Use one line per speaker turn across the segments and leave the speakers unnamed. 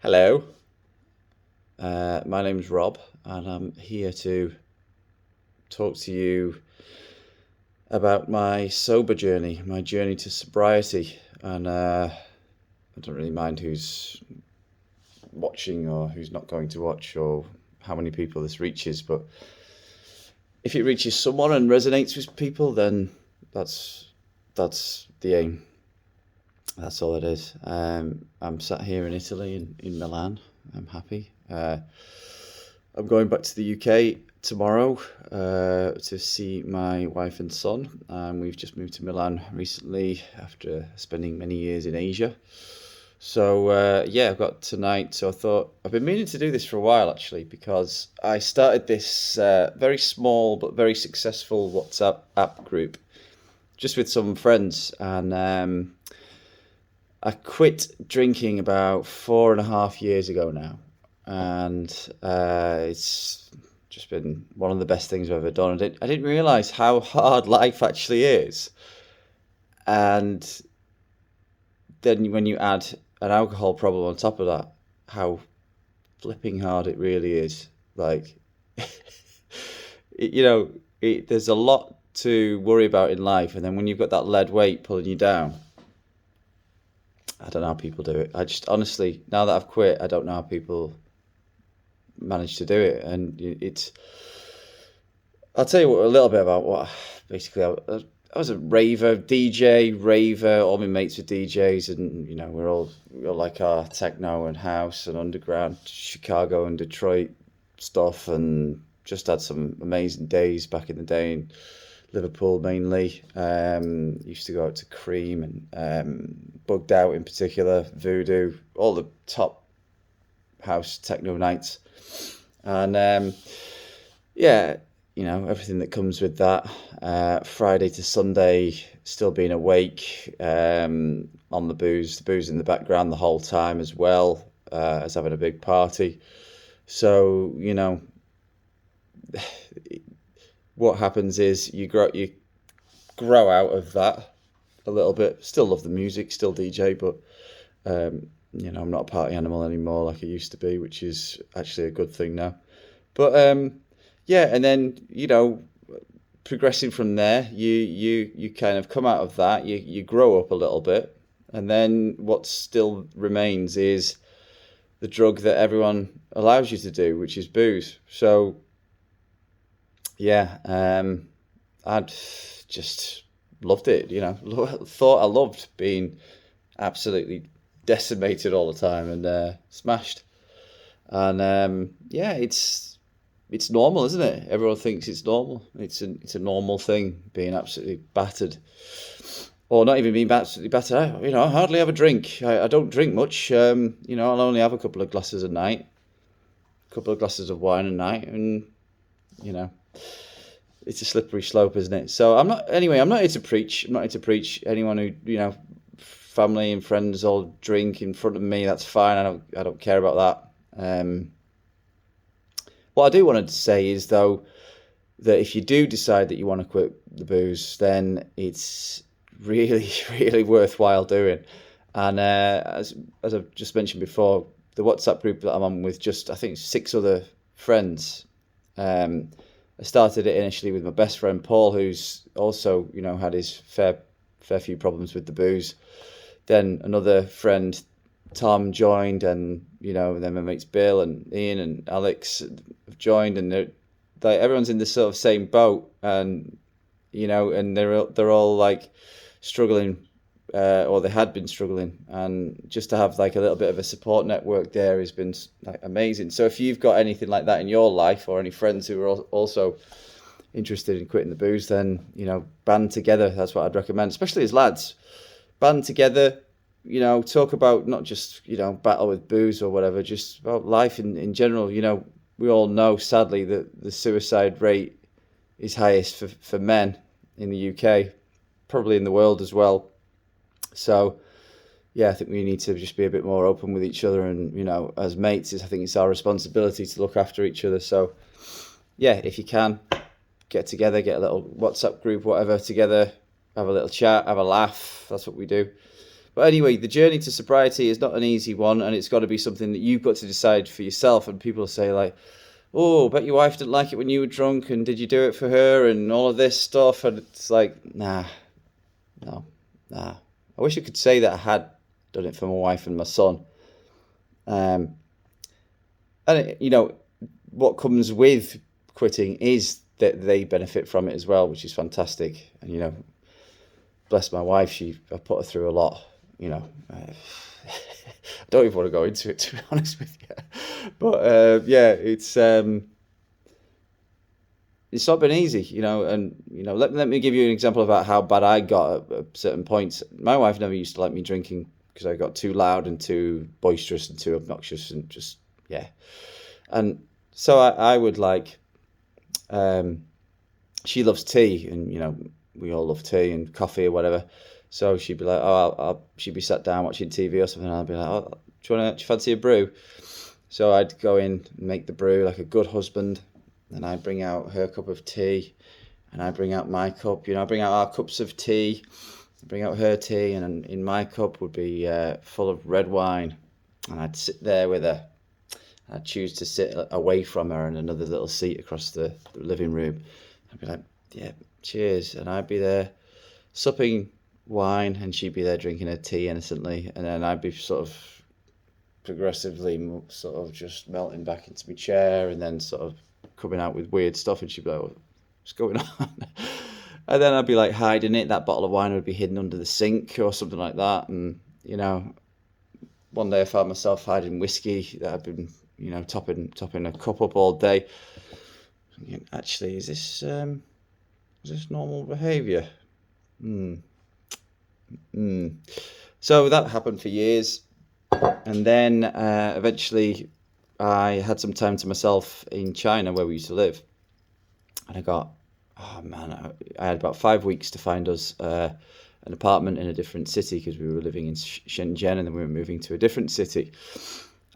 Hello, my name's Rob, and I'm here to talk to you about my sober journey, my journey to sobriety. And I don't really mind who's watching or who's not going to watch or how many people this reaches, but if it reaches someone and resonates with people, then that's the aim. That's all it is. I'm sat here in Italy, in Milan. I'm happy. I'm going back to the UK tomorrow to see my wife and son. We've just moved to Milan recently after spending many years in Asia. So yeah, I've got tonight. So I thought I've been meaning to do this for a while actually because I started this very small but very successful WhatsApp app group just with some friends, and I quit drinking about 4.5 years ago now, and it's just been one of the best things I've ever done. I didn't realize how hard life actually is, and then when you add an alcohol problem on top of that, how flipping hard it really is. Like, you know, there's a lot to worry about in life, and then when you've got that lead weight pulling you down, I don't know how people do it. I just honestly, now that I've quit, I don't know how people manage to do it. And it's, I'll tell you a little bit about what basically I was a raver, DJ, raver. All my mates were DJs, and we're all like our techno and house and underground Chicago and Detroit stuff, and just had some amazing days back in the day in Liverpool mainly. Used to go out to Cream and Bugged Out in particular, Voodoo, all the top house techno nights, and yeah, everything that comes with that. Friday to Sunday, still being awake, on the booze in the background the whole time as well, as having a big party. So what happens is you grow out of that a little bit. Still love the music, still DJ, but I'm not a party animal anymore like I used to be, which is actually a good thing now. But yeah, and then progressing from there, you kind of come out of that, you grow up a little bit, and then what still remains is the drug that everyone allows you to do, which is booze. So yeah, I'd just loved it, thought I loved being absolutely decimated all the time and smashed. And yeah, it's normal, isn't it? Everyone thinks it's normal. It's a normal thing being absolutely battered, or not even being absolutely battered. I hardly have a drink. I don't drink much. I'll only have a couple of glasses a night, a couple of glasses of wine a night, and you know, it's a slippery slope, isn't it? So I'm not. Anyway, I'm not here to preach. I'm not here to preach. Anyone who family and friends all drink in front of me, that's fine. I don't care about that. What I do want to say is though that if you do decide that you want to quit the booze, then it's really really worthwhile doing. And as I've just mentioned before, the WhatsApp group that I'm on with just I think 6 other friends. I started it initially with my best friend Paul, who's also had his fair few problems with the booze. Then another friend Tom joined, and then my mates Bill and Ian and Alex have joined, and everyone's in the sort of same boat, and and they're all like struggling, or they had been struggling, and just to have like a little bit of a support network there has been like amazing. So if you've got anything like that in your life, or any friends who are also interested in quitting the booze, then band together. That's what I'd recommend, especially as lads. Band together, talk about not just battle with booze or whatever, just about life in general. We all know sadly that the suicide rate is highest for men in the UK, probably in the world as well. So yeah, I think we need to just be a bit more open with each other, and as mates, I think it's our responsibility to look after each other. So yeah, if you can get together, get a little WhatsApp group, whatever, together, have a little chat, have a laugh. That's what we do. But anyway, the journey to sobriety is not an easy one, and it's got to be something that you've got to decide for yourself. And people say like, oh, bet your wife didn't like it when you were drunk, and did you do it for her, and all of this stuff. And it's like, nah. I wish I could say that I had done it for my wife and my son. And what comes with quitting is that they benefit from it as well, which is fantastic. And bless my wife, I put her through a lot. I don't even want to go into it, to be honest with you. But it's not been easy, and let me give you an example about how bad I got at certain points. My wife never used to like me drinking because I got too loud and too boisterous and too obnoxious and just, yeah. And so I would like, she loves tea, and we all love tea and coffee or whatever. So she'd be like, she'd be sat down watching TV or something, and I'd be like, oh, do you fancy a brew? So I'd go in and make the brew like a good husband, and I'd bring out her cup of tea, and I'd bring out my cup. I bring out our cups of tea, bring out her tea, and in my cup would be full of red wine, and I'd sit there with her. I'd choose to sit away from her in another little seat across the living room. I'd be like, yeah, cheers, and I'd be there supping wine, and she'd be there drinking her tea innocently, and then I'd be sort of progressively sort of just melting back into my chair, and then sort of coming out with weird stuff, and she'd be like, what's going on? And then I'd be like hiding it. That bottle of wine would be hidden under the sink or something like that. And one day I found myself hiding whiskey that I'd been topping a cup up all day. Thinking, actually, is this normal behaviour? So that happened for years, and then eventually I had some time to myself in China where we used to live, and I had about 5 weeks to find us an apartment in a different city, because we were living in Shenzhen and then we were moving to a different city.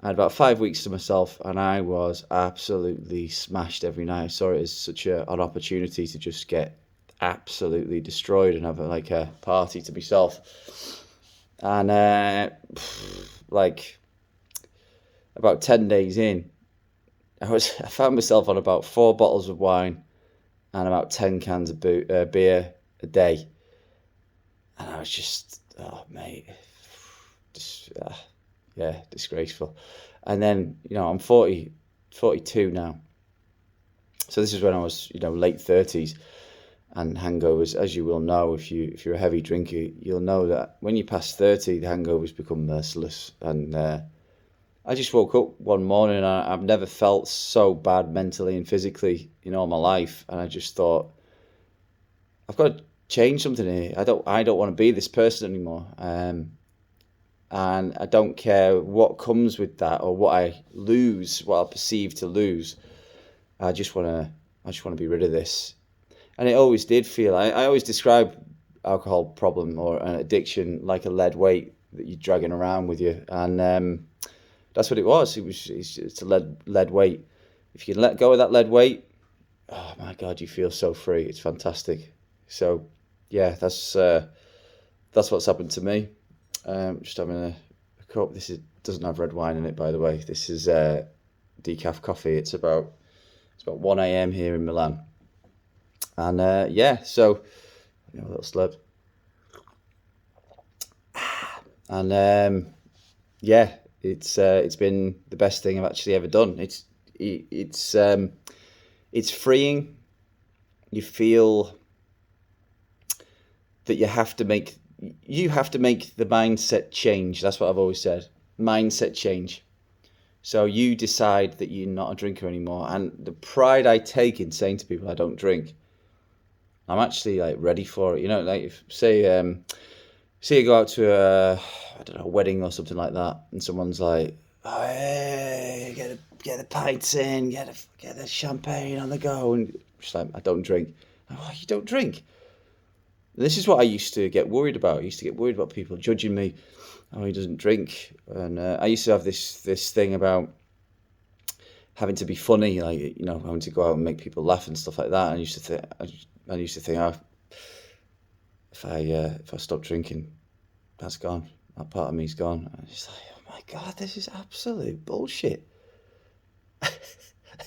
I had about 5 weeks to myself, and I was absolutely smashed every night. I saw it as such an opportunity to just get absolutely destroyed and have a party to myself. And about 10 days in, I found myself on about 4 bottles of wine and about 10 cans of beer a day. And I was just, oh mate, disgraceful. And then, I'm 42 now. So this is when I was, late 30s. And hangovers, as you will know, if you're a heavy drinker, you'll know that when you pass 30, the hangovers become merciless. And I just woke up one morning, and I've never felt so bad mentally and physically in all my life. And I just thought, I've got to change something here. I don't want to be this person anymore. And I don't care what comes with that or what I lose, what I perceive to lose. I just want to be rid of this. And it always did feel, I always describe alcohol problem or an addiction like a lead weight that you're dragging around with you. And that's what it was. It's a lead weight. If you can let go of that lead weight, oh my God, you feel so free. It's fantastic. So yeah, that's what's happened to me. Just having a cup. Doesn't have red wine in it, by the way. This is decaf coffee. It's about 1 a.m. here in Milan. And so a little slurp. And it's been the best thing I've actually ever done. It's freeing. You feel that you have to make the mindset change. That's what I've always said. Mindset change. So you decide that you're not a drinker anymore. And the pride I take in saying to people I don't drink, I'm actually ready for it. If say you go out to a wedding or something like that, and someone's like, oh, hey, get the pints in, get the champagne on the go, and just like, I don't drink. Oh, you don't drink? And this is what I used to get worried about. I used to get worried about people judging me. Oh, he doesn't drink. And I used to have this thing about having to be funny, having to go out and make people laugh and stuff like that. And I used to think, oh, if I stop drinking, that's gone. That part of me's gone. I'm just like, oh my God, this is absolute bullshit.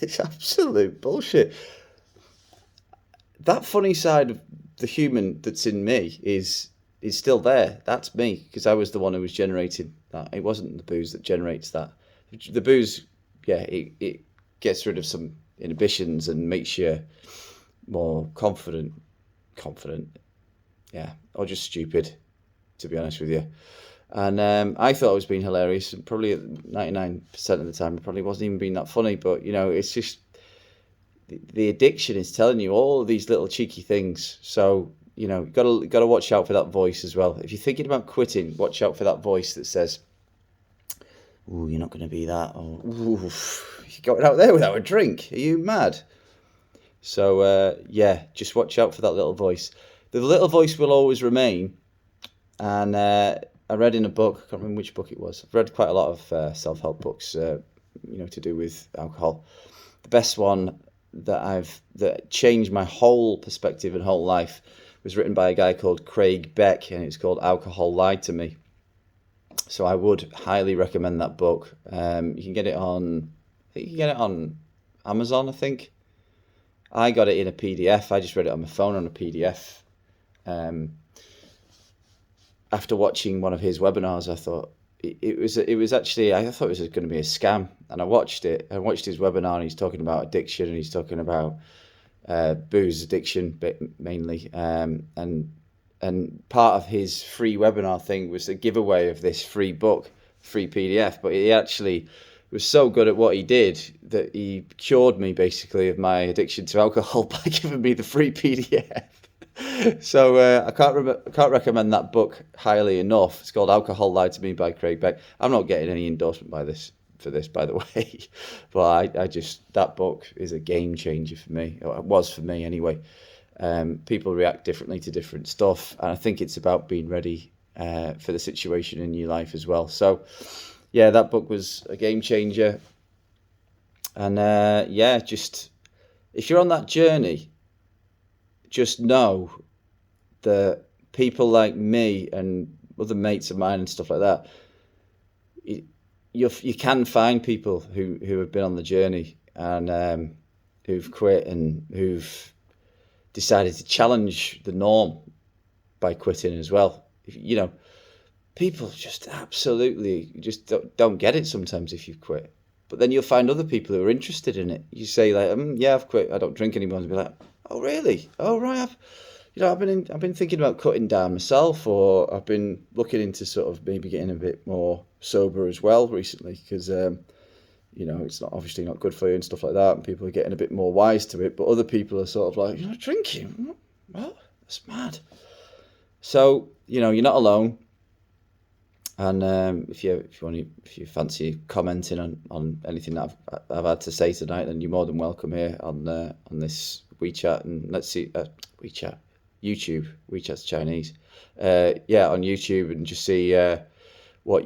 It's absolute bullshit. That funny side of the human that's in me is still there. That's me, because I was the one who was generating that. It wasn't the booze that generates that. The booze, yeah, it gets rid of some inhibitions and makes you more confident, yeah, or just stupid, to be honest with you. And I thought I was being hilarious, and probably 99% of the time, it probably wasn't even being that funny. But it's just the addiction is telling you all of these little cheeky things. So got to watch out for that voice as well. If you're thinking about quitting, watch out for that voice that says, "Ooh, you're not going to be that," or "Ooh, you're going out there without a drink. Are you mad?" So yeah, just watch out for that little voice. The little voice will always remain. And I read in a book, I can't remember which book it was. I've read quite a lot of self-help books, to do with alcohol. The best one that changed my whole perspective and whole life was written by a guy called Craig Beck, and it's called Alcohol Lied to Me. So I would highly recommend that book. You can get it on, I think you can get it on Amazon, I think. I got it in a PDF. I just read it on my phone on a PDF. After watching one of his webinars, I thought it was actually, I thought it was going to be a scam, and I watched it. I watched his webinar, and he's talking about addiction, and he's talking about booze addiction mainly, and part of his free webinar thing was a giveaway of this free book, free PDF. But he actually was so good at what he did that he cured me basically of my addiction to alcohol by giving me the free PDF. So I can't recommend that book highly enough. It's called Alcohol Lied to Me by Craig Beck. I'm not getting any endorsement for this, by the way. But I just, that book is a game changer for me. Or it was for me anyway. People react differently to different stuff, and I think it's about being ready for the situation in your life as well. So yeah, that book was a game changer. And yeah, just if you're on that journey, just know that people like me and other mates of mine and stuff like that, you can find people who have been on the journey and who've quit and who've decided to challenge the norm by quitting as well. People just absolutely just don't get it sometimes if you've quit. But then you'll find other people who are interested in it. You say like, yeah, I've quit. I don't drink anymore. And be like, oh really? Oh right. I've been thinking about cutting down myself, or I've been looking into sort of maybe getting a bit more sober as well recently, because it's obviously not good for you and stuff like that, and people are getting a bit more wise to it. But other people are sort of like, you're not drinking? What? That's mad. So you're not alone. And if you fancy commenting on anything that I've had to say tonight, then you're more than welcome here on this WeChat. And let's see, WeChat, YouTube. WeChat's Chinese. Yeah, on YouTube, and just see what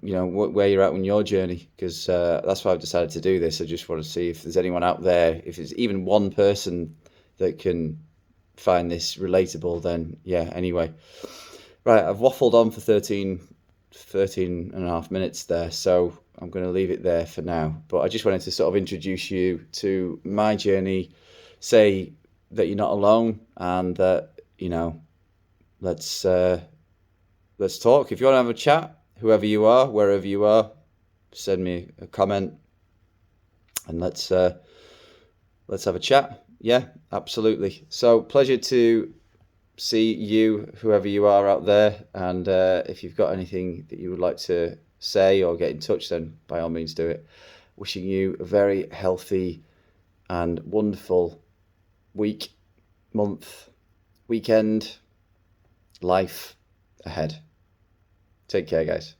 where you're at on your journey, because that's why I've decided to do this. I just want to see if there's anyone out there, if there's even one person that can find this relatable. Then yeah. Anyway. Right, I've waffled on for 13 and a half minutes there, so I'm going to leave it there for now. But I just wanted to sort of introduce you to my journey, say that you're not alone, and that, let's talk. If you want to have a chat, whoever you are, wherever you are, send me a comment, and let's have a chat. Yeah, absolutely. So pleasure to see you, whoever you are out there, and if you've got anything that you would like to say or get in touch, then by all means do it. Wishing you a very healthy and wonderful week, month, weekend, life ahead. Take care, guys.